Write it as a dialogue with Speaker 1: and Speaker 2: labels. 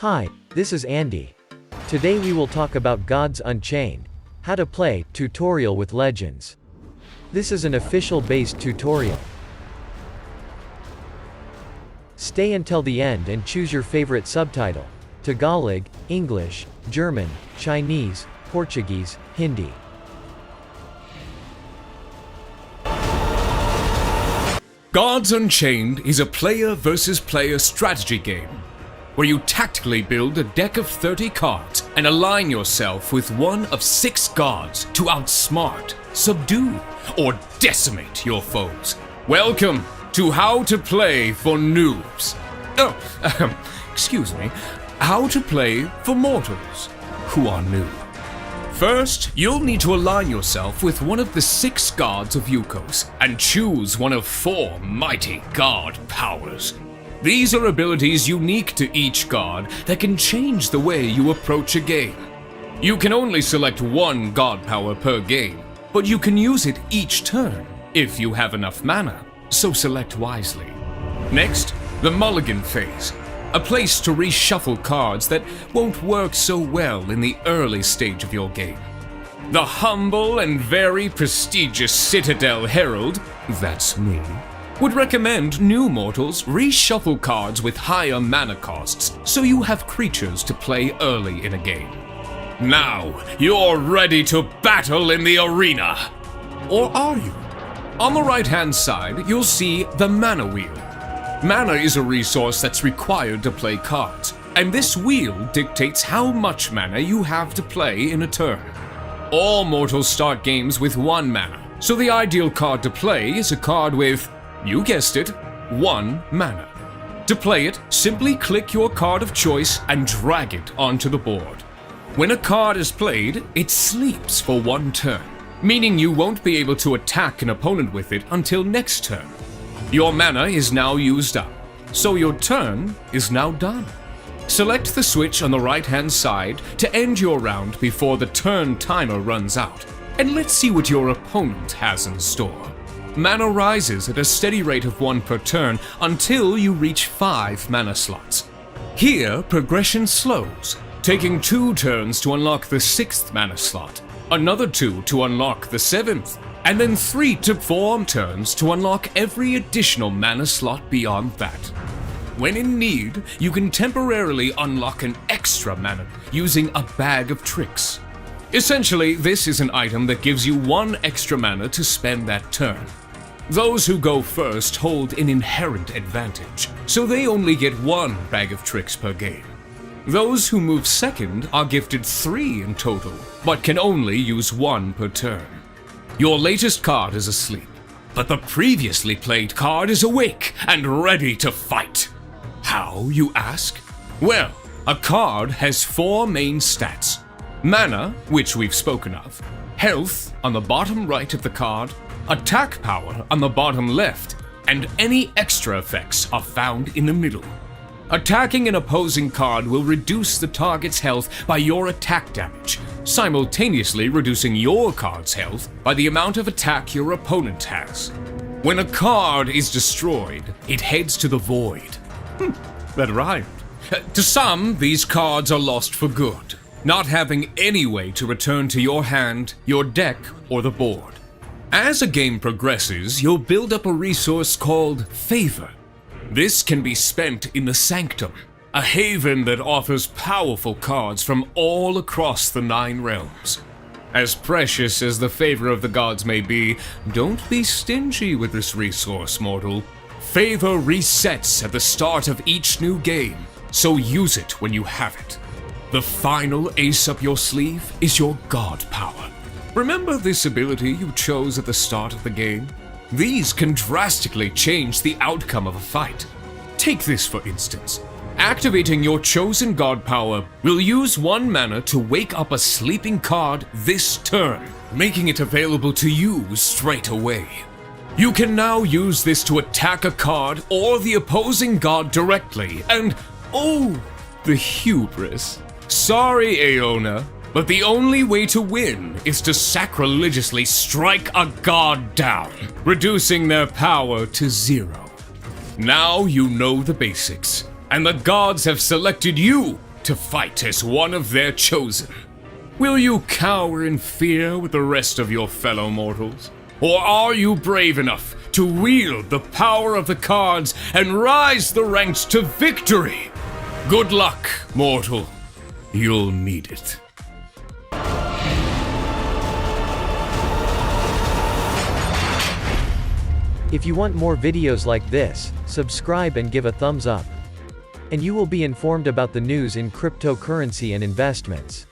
Speaker 1: Hi, this is Andy. Today we will talk about Gods Unchained, how to play, tutorial with legends. This is an official based tutorial. Stay until the end and choose your favorite subtitle: Tagalog, English, German, Chinese, Portuguese, Hindi.
Speaker 2: Gods Unchained is a player versus player strategy game, where you tactically build a deck of 30 cards and align yourself with one of 6 gods to outsmart, subdue, or decimate your foes. Welcome to How to Play for Noobs. Excuse me, How to Play for Mortals who are new. First, you'll need to align yourself with one of the 6 gods of Eucos and choose one of 4 mighty god powers. These are abilities unique to each god that can change the way you approach a game. You can only select one god power per game, but you can use it each turn if you have enough mana, so select wisely. Next, the Mulligan phase, a place to reshuffle cards that won't work so well in the early stage of your game. The humble and very prestigious Citadel Herald, that's me, would recommend new mortals reshuffle cards with higher mana costs so you have creatures to play early in a game. Now, you're ready to battle in the arena! Or are you? On the right-hand side, you'll see the mana wheel. Mana is a resource that's required to play cards, and this wheel dictates how much mana you have to play in a turn. All mortals start games with 1 mana, so the ideal card to play is a card with, you guessed it, 1 mana. To play it, simply click your card of choice and drag it onto the board. When a card is played, it sleeps for 1 turn, meaning you won't be able to attack an opponent with it until next turn. Your mana is now used up, so your turn is now done. Select the switch on the right-hand side to end your round before the turn timer runs out, and let's see what your opponent has in store. Mana rises at a steady rate of 1 per turn until you reach 5 mana slots. Here, progression slows, taking 2 turns to unlock the 6th mana slot, another 2 to unlock the 7th, and then 3 to 4 turns to unlock every additional mana slot beyond that. When in need, you can temporarily unlock an extra mana using a bag of tricks. Essentially, this is an item that gives you 1 extra mana to spend that turn. Those who go first hold an inherent advantage, so they only get 1 bag of tricks per game. Those who move second are gifted 3 in total, but can only use 1 per turn. Your latest card is asleep, but the previously played card is awake and ready to fight. How, you ask? Well, a card has 4 main stats: mana, which we've spoken of, health on the bottom right of the card, attack power on the bottom left, and any extra effects are found in the middle. Attacking an opposing card will reduce the target's health by your attack damage, simultaneously reducing your card's health by the amount of attack your opponent has. When a card is destroyed, it heads to the void. That rhymed. To some, these cards are lost for good, not having any way to return to your hand, your deck, or the board. As a game progresses, you'll build up a resource called Favor. This can be spent in the Sanctum, a haven that offers powerful cards from all across the 9 realms. As precious as the favor of the gods may be, don't be stingy with this resource, mortal. Favor resets at the start of each new game, so use it when you have it. The final ace up your sleeve is your god power. Remember this ability you chose at the start of the game? These can drastically change the outcome of a fight. Take this for instance. Activating your chosen god power will use 1 mana to wake up a sleeping card this turn, making it available to you straight away. You can now use this to attack a card or the opposing god directly, and oh, the hubris. Sorry, Aeona, but the only way to win is to sacrilegiously strike a god down, reducing their power to 0. Now you know the basics, and the gods have selected you to fight as one of their chosen? Will you cower in fear with the rest of your fellow mortals? Or are you brave enough to wield the power of the cards and rise the ranks to victory? Good luck, mortal. You'll need it.
Speaker 1: If you want more videos like this, subscribe and give a thumbs up. And you will be informed about the news in cryptocurrency and investments.